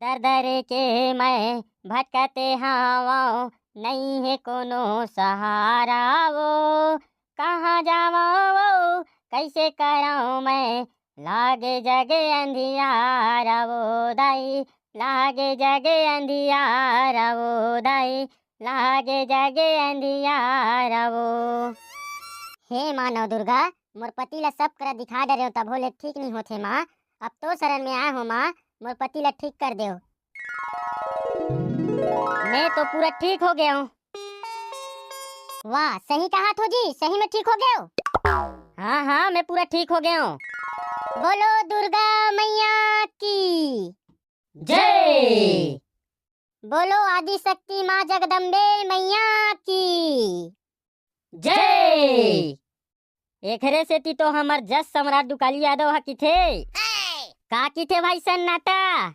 दर दर के मैं भटकते हवाओ, नहीं है कोनो सहारा वो। कहाँ जावा वो, कैसे कराऊं मैं, लागे जगे अंधियारा वो दाई, लागे जगे अंधियारा वो दाई, लागे जगे अंधियारा वो। हे माँ नव दुर्गा, मोर पति ला सब करा दिखा डरे हो तब होले ठीक नहीं होथे माँ। अब तो शरण में आए हो माँ, मोर पति ला ठीक कर दे। मैं तो पूरा ठीक हो गया हूँ। वाह, सही कहा थो जी, सही में ठीक हो गए हो। हाँ हाँ, मैं पूरा ठीक हो गया हूँ। बोलो दुर्गा मैया की जय। बोलो आदि शक्ति माँ जगदम्बे मैया की जय। एकरे सेती तो हमर जस सम्राट दुकाली यादव हा की थे। का की थे भाई सन्नाटा।